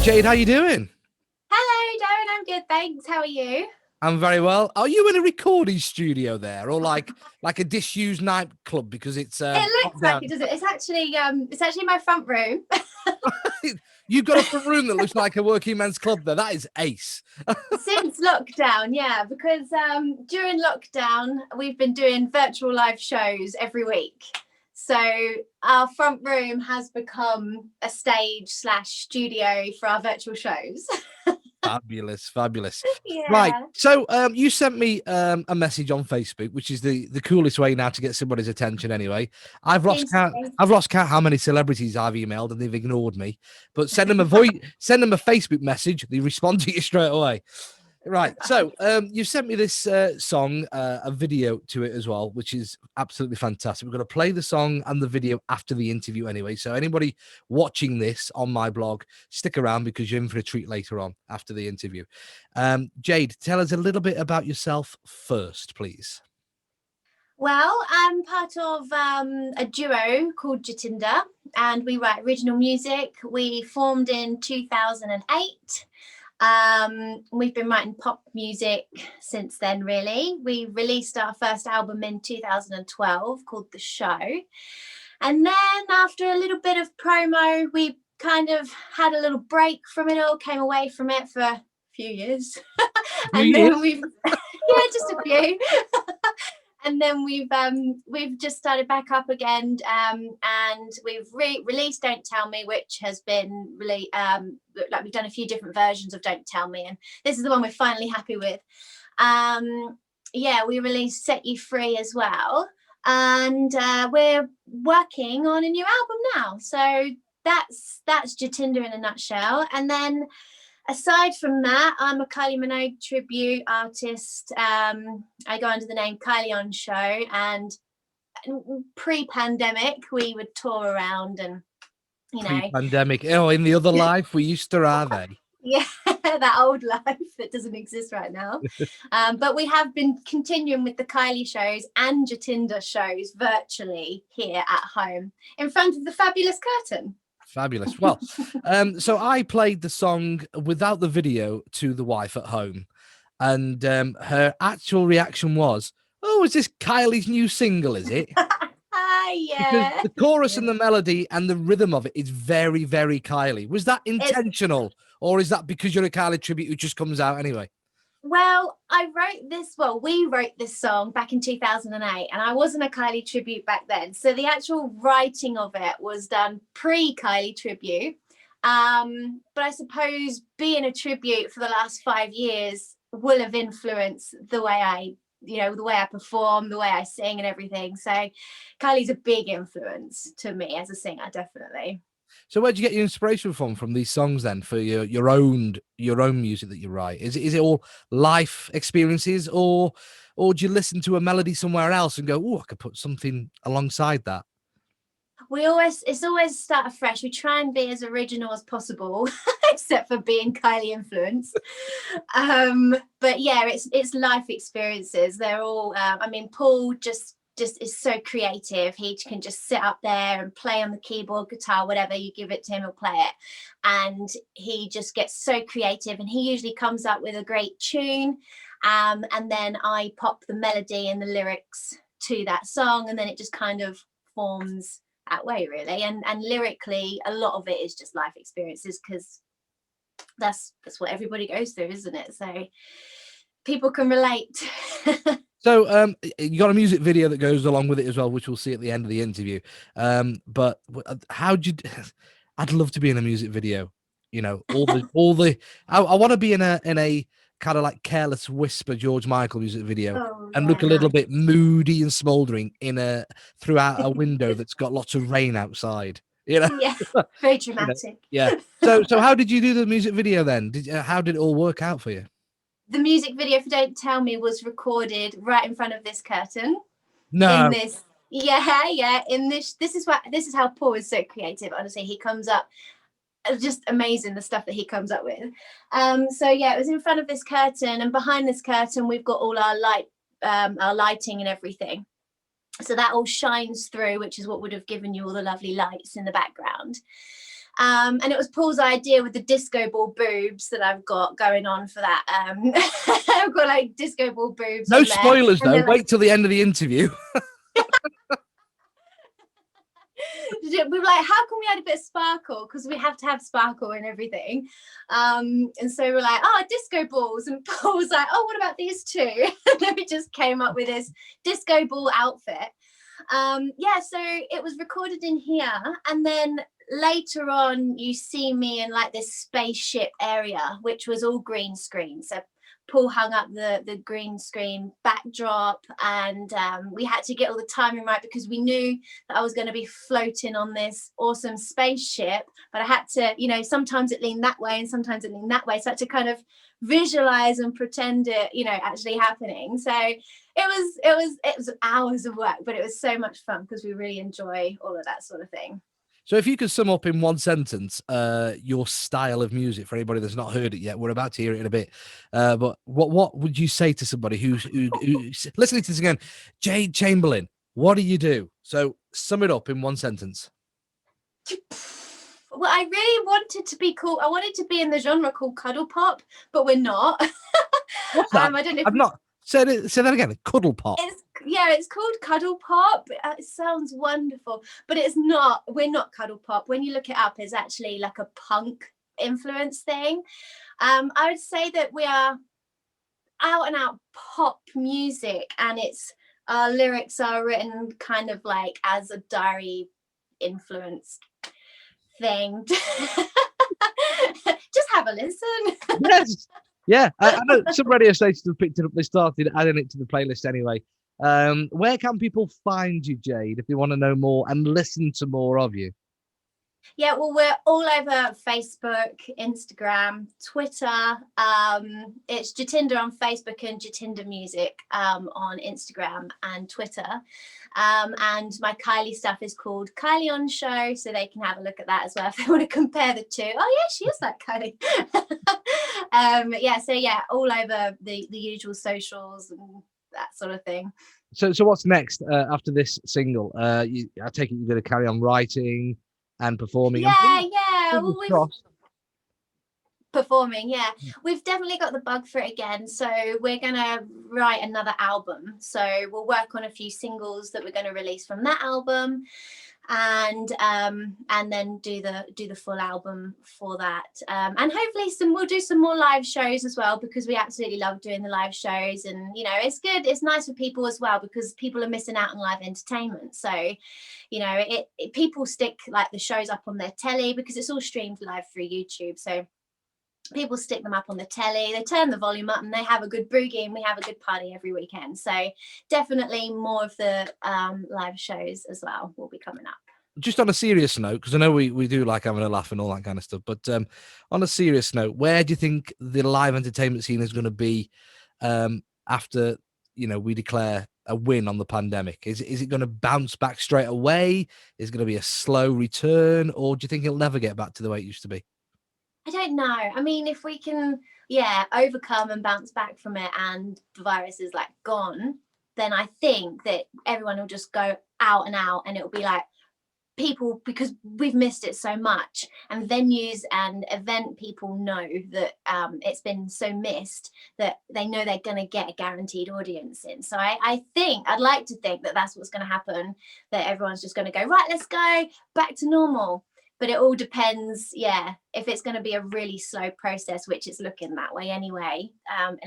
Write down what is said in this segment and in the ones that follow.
Jade, how you doing? Hello, Darren. I'm good, thanks. How are you? I'm very well. Are you in a recording studio there, or like a disused nightclub because it's It looks like lockdown? it, does it? It's actually my front room. You've got a front room that looks like a working men's club there. That is ace. Since lockdown, yeah, because during lockdown we've been doing virtual live shows every week. So our front room has become a stage slash studio for our virtual shows. Fabulous, fabulous. Right. Yeah. So you sent me a message on Facebook, which is the coolest way now to get somebody's attention anyway. I've lost Seems to count. be. I've lost count how many celebrities I've emailed and they've ignored me. But send them send them a Facebook message, they respond to you straight away. Right. So you sent me this song, a video to it as well, which is absolutely fantastic. We're going to play the song and the video after the interview anyway. So anybody watching this on my blog, stick around because you're in for a treat later on after the interview. Jade, tell us a little bit about yourself first, please. Well, I'm part of a duo called JATINDA, and we write original music. We formed in 2008. We've been writing pop music since then, really. We released our first album in 2012 called The Show. And then after a little bit of promo, we kind of had a little break from it all, came away from it for a few years. And then we've, yeah, just a few. And then we've just started back up again, and we've released Don't Tell Me, which has been really like we've done a few different versions of Don't Tell Me, and this is the one we're finally happy with. Yeah, we released Set You Free as well, and we're working on a new album now. So that's Jatinda in a nutshell. And then aside from that, I'm a Kylie Minogue tribute artist. I go under the name Kylie On Show, and pre-pandemic, we would tour around and, you know. Pre-pandemic. Oh, in the other life, we used to have a. Yeah, that old life that doesn't exist right now. But we have been continuing with the Kylie shows and Jatinda shows virtually here at home in front of the fabulous curtain. Fabulous. Well, so I played the song without the video to the wife at home, and her actual reaction was, "Oh, is this Kylie's new single? Is it?" Yeah. Because the chorus and the melody and the rhythm of it is very, very Kylie. Was that intentional, or is that because you're a Kylie tribute who just comes out anyway? Well, we wrote this song back in 2008, and I wasn't a Kylie tribute back then. So the actual writing of it was done pre-Kylie tribute. But I suppose being a tribute for the last 5 years will have influenced the way I perform, the way I sing and everything. So Kylie's a big influence to me as a singer, definitely. So where'd you get your inspiration from these songs then for your own music that you write? Is it all life experiences, or do you listen to a melody somewhere else and go, oh, I could put something alongside that? It's always start afresh. We try and be as original as possible, except for being Kylie influenced. But yeah, it's life experiences. They're all Paul just is so creative. He can just sit up there and play on the keyboard, guitar, whatever you give it to him, he'll play it. And he just gets so creative, and he usually comes up with a great tune. And then I pop the melody and the lyrics to that song, and then it just kind of forms that way, really. And lyrically, a lot of it is just life experiences, because that's what everybody goes through, isn't it? So people can relate. So you got a music video that goes along with it as well, which we'll see at the end of the interview. But how'd you? I'd love to be in a music video. You know, I want to be in a kind of like Careless Whisper George Michael music video, and look a little bit moody and smouldering throughout a window that's got lots of rain outside. You know, yeah, very dramatic. Yeah. So how did you do the music video then? How did it all work out for you? The music video for Don't Tell Me was recorded right in front of this curtain. No. In this, yeah. This is how Paul is so creative. Honestly, he comes up just amazing, the stuff that he comes up with. So yeah, it was in front of this curtain, and behind this curtain we've got all our lighting and everything. So that all shines through, which is what would have given you all the lovely lights in the background. And it was Paul's idea with the disco ball boobs that I've got going on for that. I've got like disco ball boobs. No spoilers though. Like, wait till the end of the interview. we were like, how can we add a bit of sparkle? Because we have to have sparkle and everything. And so we're like, oh, disco balls. And Paul was like, oh, what about these two? And then we just came up with this disco ball outfit. Yeah, so it was recorded in here. And then later on, you see me in like this spaceship area, which was all green screen. So Paul hung up the green screen backdrop, and we had to get all the timing right because we knew that I was going to be floating on this awesome spaceship, but I had to, you know, sometimes it leaned that way and sometimes it leaned that way, so I had to kind of visualize and pretend it, you know, actually happening. So it was hours of work, but it was so much fun because we really enjoy all of that sort of thing. So if you could sum up in one sentence your style of music for anybody that's not heard it yet, we're about to hear it in a bit. But what would you say to somebody who's listening to this again? Jade Chamberlain, what do you do? So sum it up in one sentence. Well, I really wanted to be cool. I wanted to be in the genre called cuddle pop, but we're not. What's that? I don't know. I've not said it. Say that again. Cuddle pop. It's called cuddle pop. It sounds wonderful, but it's not. We're not cuddle pop. When you look it up, it's actually like a punk influence thing. I would say that we are out and out pop music, and it's our lyrics are written kind of like as a diary influenced thing. Just have a listen. Yes. Yeah, I know some radio stations have picked it up. They started adding it to the playlist anyway. Where can people find you, Jade, if they want to know more and listen to more of you? Yeah, well, we're all over Facebook, Instagram, Twitter. It's Jatinda on Facebook and Jatinda Music on Instagram and Twitter. And my Kylie stuff is called Kylie On Show, so they can have a look at that as well if they want to compare the two. Oh yeah, she is like Kylie. All over the usual socials and that sort of thing. So what's next after this single? I take it you're going to carry on writing and performing. Yeah. Well, performing, yeah. We've definitely got the bug for it again. So we're going to write another album. So we'll work on a few singles that we're going to release from that album, and then do the full album for that. And hopefully we'll do some more live shows as well, because we absolutely love doing the live shows. And, you know, it's good. It's nice for people as well, because people are missing out on live entertainment. So, you know, people stick like the shows up on their telly because it's all streamed live through YouTube. So people stick them up on the telly, they turn the volume up, and they have a good boogie, and we have a good party every weekend. So definitely more of the live shows as well will be coming up. Just on a serious note, because I know we do like having a laugh and all that kind of stuff, but on a serious note, where do you think the live entertainment scene is going to be after, you know, we declare a win on the pandemic? Is it going to bounce back straight away? Is it going to be a slow return, or do you think it'll never get back to the way it used to be? I don't know. I mean, if we can, overcome and bounce back from it, and the virus is like gone, then I think that everyone will just go out and out, and it'll be like people, because we've missed it so much, and venues and event people know that it's been so missed that they know they're going to get a guaranteed audience in. So I'd like to think that that's what's going to happen, that everyone's just going to go, right, let's go back to normal. But it all depends, if it's going to be a really slow process, which it's looking that way anyway,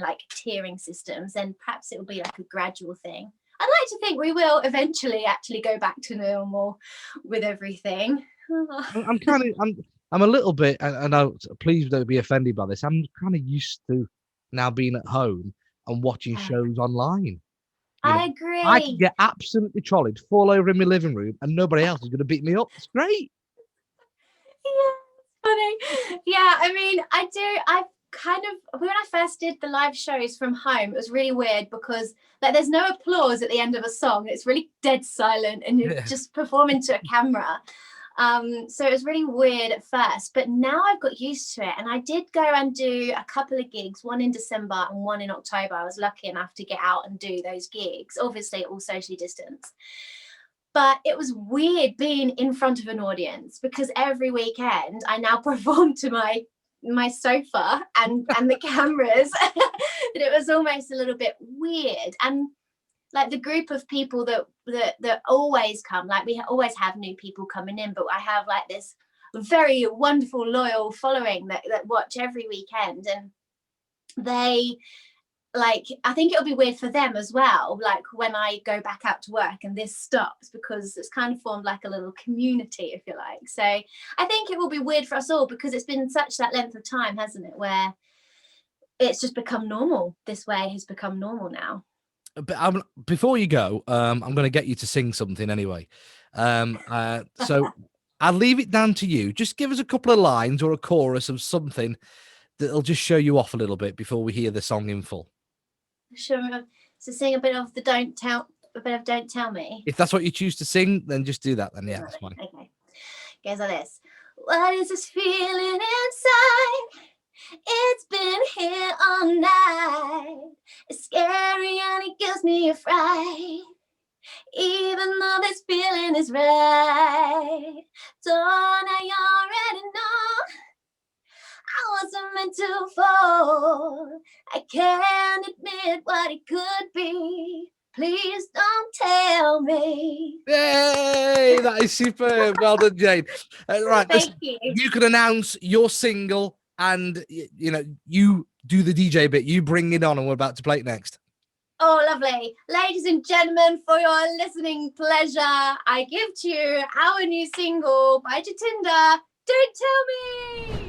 like tiering systems, then perhaps it will be like a gradual thing. I'd like to think we will eventually actually go back to normal with everything. I'm a little bit, and please don't be offended by this, I'm kind of used to now being at home and watching shows online. I agree. I can get absolutely trolleyed, fall over in my living room, and nobody else is going to beat me up. It's great. Yeah, funny. Yeah, I mean, when I first did the live shows from home, it was really weird because like there's no applause at the end of a song. It's really dead silent, and you're just performing to a camera. So it was really weird at first, but now I've got used to it. And I did go and do a couple of gigs, one in December and one in October. I was lucky enough to get out and do those gigs, obviously all socially distanced. But it was weird being in front of an audience, because every weekend I now perform to my sofa and the cameras. And it was almost a little bit weird. And like the group of people that always come, like we always have new people coming in, but I have like this very wonderful loyal following that watch every weekend, and they, like, I think it'll be weird for them as well, like when I go back out to work and this stops, because it's kind of formed like a little community, if you like. So I think it will be weird for us all, because it's been such that length of time, hasn't it, where it's just become normal. This way has become normal now. But before you go, I'm going to get you to sing something anyway. So I'll leave it down to you. Just give us a couple of lines or a chorus of something that'll just show you off a little bit before we hear the song in full. Sure. So sing a bit of Don't Tell Me. If that's what you choose to sing, then just do that. Then yeah, that's fine. Okay. Goes like this. What is this feeling inside? It's been here all night. It's scary and it gives me a fright. Even though this feeling is right. Don't I already know? I wasn't meant to fall. I can't admit what it could be. Please don't tell me. Yay! That is superb. Well done, Jade. Right, Thank you. You can announce your single, and you know, you do the DJ bit. You bring it on, and we're about to play it next. Oh, lovely. Ladies and gentlemen, for your listening pleasure, I give to you our new single by JATINDA, Don't Tell Me.